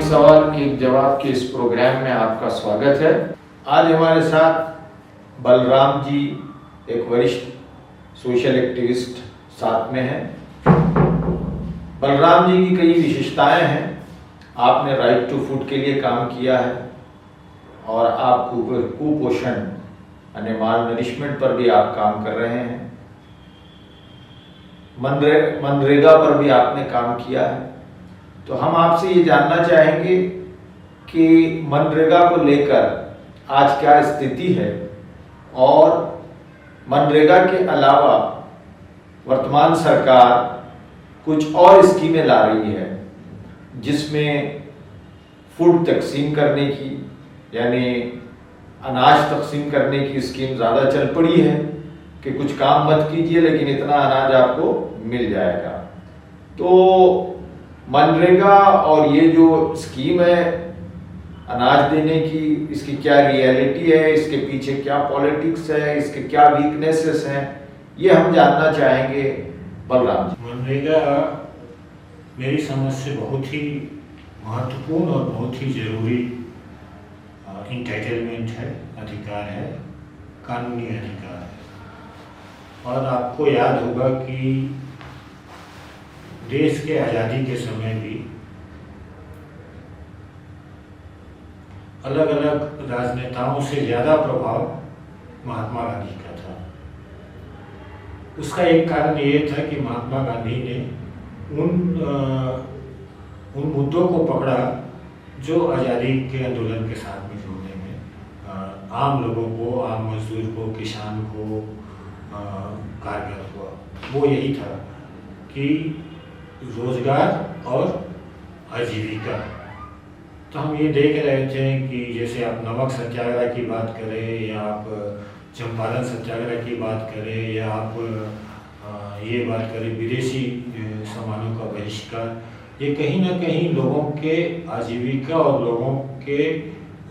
सवाल एक जवाब के इस प्रोग्राम में आपका स्वागत है। आज हमारे साथ बलराम जी, एक वरिष्ठ सोशल एक्टिविस्ट साथ में हैं। बलराम जी की कई विशेषताएं हैं। आपने राइट टू फूड के लिए काम किया है और आप कुपोषण यानी माल नरिशमेंट पर भी आप काम कर रहे हैं। मनरेगा पर भी आपने काम किया है। तो हम आपसे ये जानना चाहेंगे कि मनरेगा को लेकर आज क्या स्थिति है और मनरेगा के अलावा वर्तमान सरकार कुछ और स्कीमें ला रही है जिसमें फूड तकसीम करने की यानी अनाज तकसीम करने की स्कीम ज़्यादा चल पड़ी है कि कुछ काम मत कीजिए लेकिन इतना अनाज आपको मिल जाएगा। तो मनरेगा और ये जो स्कीम है अनाज देने की, इसकी क्या रियलिटी है, इसके पीछे क्या पॉलिटिक्स है, इसके क्या वीकनेसेस हैं, ये हम जानना चाहेंगे बलराम जी। मनरेगा मेरी समझ से बहुत ही महत्वपूर्ण और बहुत ही ज़रूरी इंटाइटलमेंट है, अधिकार है, कानूनी अधिकार है। और आपको याद होगा कि देश के आज़ादी के समय भी अलग अलग राजनेताओं से ज़्यादा प्रभाव महात्मा गांधी का था। उसका एक कारण ये था कि महात्मा गांधी ने उन मुद्दों को पकड़ा जो आज़ादी के आंदोलन के साथ में जोड़ने में आम लोगों को, आम मजदूर को, किसान को कारगर हुआ। वो यही था कि रोजगार और आजीविका। तो हम ये देख रहे थे कि जैसे आप नमक सत्याग्रह की बात करें या आप चंपारण सत्याग्रह की बात करें या आप ये बात करें विदेशी सामानों का बहिष्कार, ये कहीं ना कहीं लोगों के आजीविका और लोगों के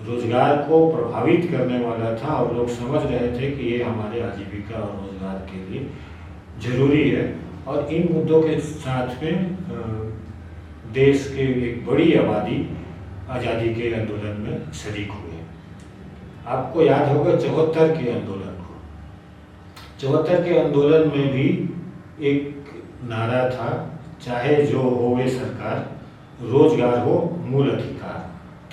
रोजगार को प्रभावित करने वाला था। और लोग समझ रहे थे कि ये हमारे आजीविका और रोजगार के लिए जरूरी है। और इन मुद्दों के साथ में देश के एक बड़ी आबादी आज़ादी के आंदोलन में शरीक हुए। आपको याद होगा 74 के आंदोलन को। 74 के आंदोलन में भी एक नारा था, चाहे जो होवे सरकार, रोजगार हो मूल अधिकार।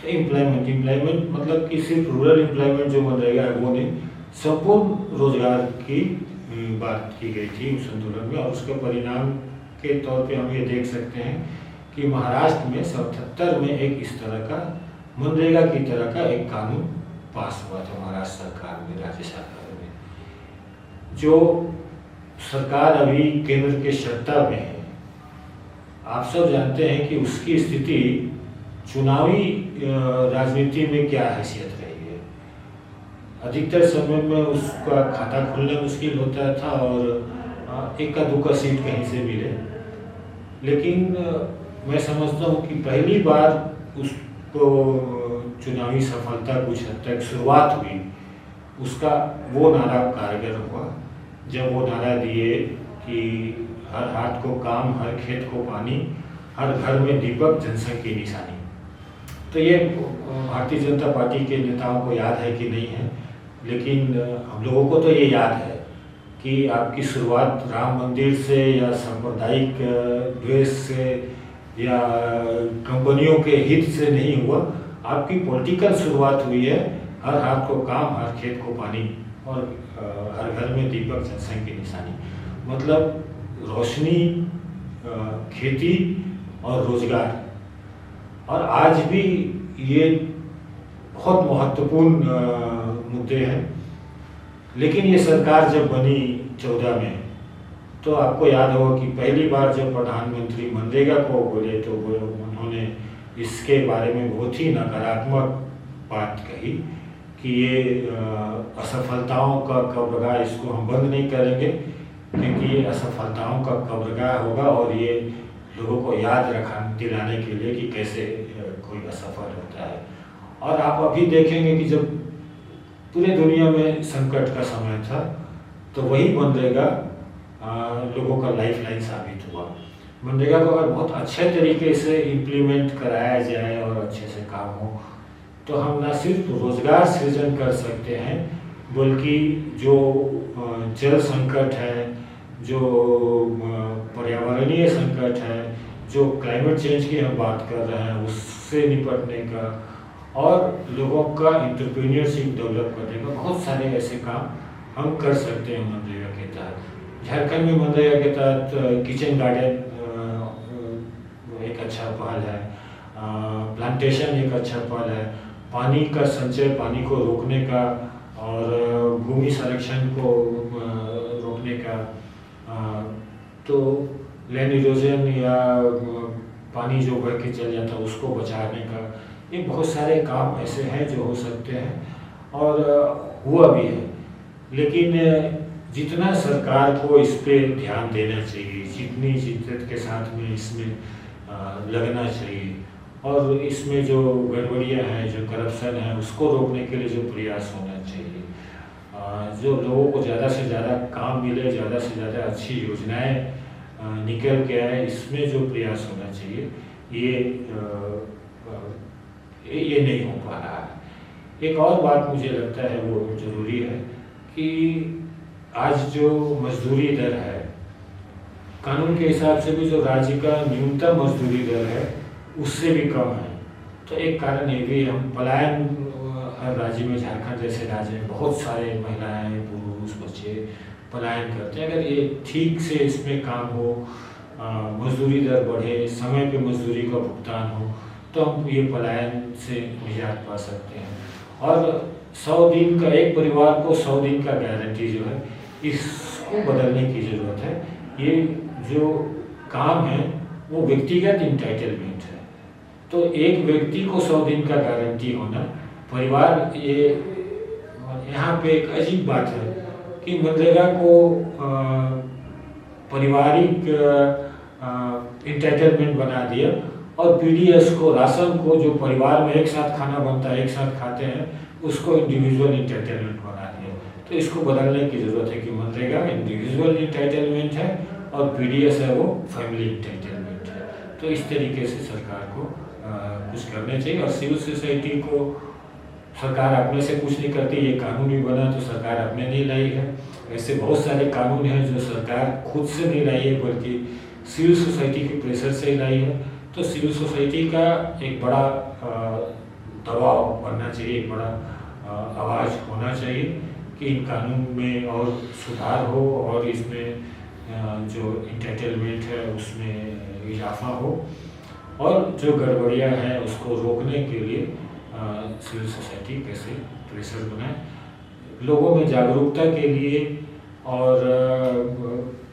तो एम्प्लॉयमेंट मतलब कि सिर्फ रूरल एम्प्लॉयमेंट जो मनरेगा है वो नहीं, संपूर्ण रोजगार की बात की गई थी उस आंदोलन में। और उसके परिणाम के तौर पे हम ये देख सकते हैं कि महाराष्ट्र में 77 में एक इस तरह का मनरेगा की तरह का एक कानून पास हुआ था महाराष्ट्र सरकार में, राज्य सरकार में। जो सरकार अभी केंद्र के सत्ता में है, आप सब जानते हैं कि उसकी स्थिति चुनावी राजनीति में क्या हैसियत रही है। अधिकतर समय में उसका खाता खुलना मुश्किल होता था और इक्का दुक्का सीट कहीं से मिले। लेकिन मैं समझता हूँ कि पहली बार उसको चुनावी सफलता कुछ हद तक शुरुआत हुई, उसका वो नारा कारगर हुआ जब वो नारा दिए कि हर हाथ को काम, हर खेत को पानी, हर घर में दीपक, जनसंघ की निशानी। तो ये भारतीय जनता पार्टी के नेताओं को याद है कि नहीं है, लेकिन हम लोगों को तो ये याद है कि आपकी शुरुआत राम मंदिर से या सांप्रदायिक द्वेष से या कंपनियों के हित से नहीं हुआ। आपकी पॉलिटिकल शुरुआत हुई है हर हाथ को काम, हर खेत को पानी और हर घर में दीपक, जनसंघ की निशानी। मतलब रोशनी, खेती और रोजगार। और आज भी ये बहुत महत्वपूर्ण मुद्दे हैं। लेकिन ये सरकार जब बनी 14 में, तो आपको याद होगा कि पहली बार जब प्रधानमंत्री मनरेगा को बोले तो उन्होंने इसके बारे में बहुत ही नकारात्मक बात कही कि ये असफलताओं का कब्रगाह, इसको हम बंद नहीं करेंगे क्योंकि ये असफलताओं का कब्रगाह होगा और ये लोगों को याद दिलाने के लिए कि कैसे कोई असफल होता है। और आप अभी देखेंगे कि जब पूरे दुनिया में संकट का समय था तो वही मनरेगा लोगों का लाइफलाइन साबित हुआ। मनरेगा को अगर बहुत अच्छे तरीके से इम्प्लीमेंट कराया जाए और अच्छे से काम हो तो हम न सिर्फ रोजगार सृजन कर सकते हैं, बल्कि जो जल संकट है, जो पर्यावरणीय संकट है, जो क्लाइमेट चेंज की हम बात कर रहे हैं उससे निपटने का और लोगों का एंटरप्रेन्योरशिप डेवलप करने का बहुत सारे ऐसे काम हम कर सकते हैं मनरेगा के तहत। झारखंड में मनरेगा के तहत किचन गार्डन एक अच्छा पहल है, प्लांटेशन एक अच्छा पहल है, पानी का संचय, पानी को रोकने का और भूमि संरक्षण को रोकने का, तो लैंड इरोजन या पानी जो बढ़ के चल जाता है उसको बचाने का, ये बहुत सारे काम ऐसे हैं जो हो सकते हैं और हुआ भी है। लेकिन जितना सरकार को इस पे ध्यान देना चाहिए, जितनी जिद्दत के साथ में इसमें लगना चाहिए और इसमें जो गड़बड़ियाँ हैं, जो करप्शन है, उसको रोकने के लिए जो प्रयास होना चाहिए, जो लोगों को ज़्यादा से ज़्यादा काम मिले, ज़्यादा से ज़्यादा अच्छी योजनाएं निकल के आए, इसमें जो प्रयास होना चाहिए ये नहीं हो पा रहा है। एक और बात मुझे लगता है वो ज़रूरी है कि आज जो मजदूरी दर है, कानून के हिसाब से भी जो राज्य का न्यूनतम मजदूरी दर है उससे भी कम है। तो एक कारण ये भी हम पलायन हर राज्य में, झारखंड जैसे राज्य में बहुत सारे महिलाएं, पुरुष, बच्चे पलायन करते हैं। अगर ये ठीक से इसमें काम हो, मजदूरी दर बढ़े, समय पे मजदूरी का भुगतान हो, तो हम ये पलायन से निजात पा सकते हैं। और 100 दिन का, एक परिवार को 100 दिन का गारंटी जो है, इसको बदलने की ज़रूरत है। ये जो काम है वो व्यक्तिगत इंटाइटलमेंट है, तो एक व्यक्ति को 100 दिन का गारंटी होना, परिवार, ये यहाँ पे एक अजीब बात है कि मनरेगा को पारिवारिक इंटाइटलमेंट बना दिया और पीडीएस को, राशन को, जो परिवार में एक साथ खाना बनता है, एक साथ खाते हैं, उसको इंडिविजुअल इंटाइटलमेंट बना दिया। तो इसको बदलने की ज़रूरत है कि मनरेगा इंडिविजुअल इंटाइटलमेंट है और पीडीएस है वो फैमिली इंटाइटलमेंट है। तो इस तरीके से सरकार को कुछ करना चाहिए। और सिविल सोसाइटी को सरकार अपने से कुछ नहीं करती, ये कानून भी बना तो सरकार अपने नहीं लाई है। ऐसे बहुत सारे कानून हैं जो सरकार खुद से नहीं लाई है, बल्कि सिविल सोसाइटी के प्रेशर से ही लाई है। तो सिविल सोसाइटी का एक बड़ा दबाव बनना चाहिए, एक बड़ा आवाज़ होना चाहिए कि इन कानून में और सुधार हो और इसमें जो इंटाइटलमेंट है उसमें इजाफा हो और जो गड़बड़ियाँ हैं उसको रोकने के लिए सिविल सोसाइटी कैसे प्रेशर बनाए, लोगों में जागरूकता के लिए और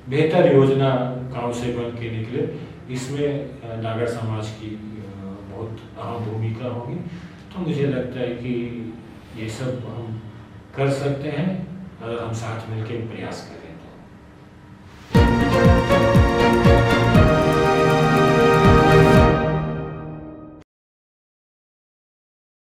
बेहतर योजना गांव से बन के निकले, इसमें नागर समाज की बहुत अहम भूमिका होगी। तो मुझे लगता है कि ये सब हम कर सकते हैं अगर हम साथ मिलकर प्रयास करें।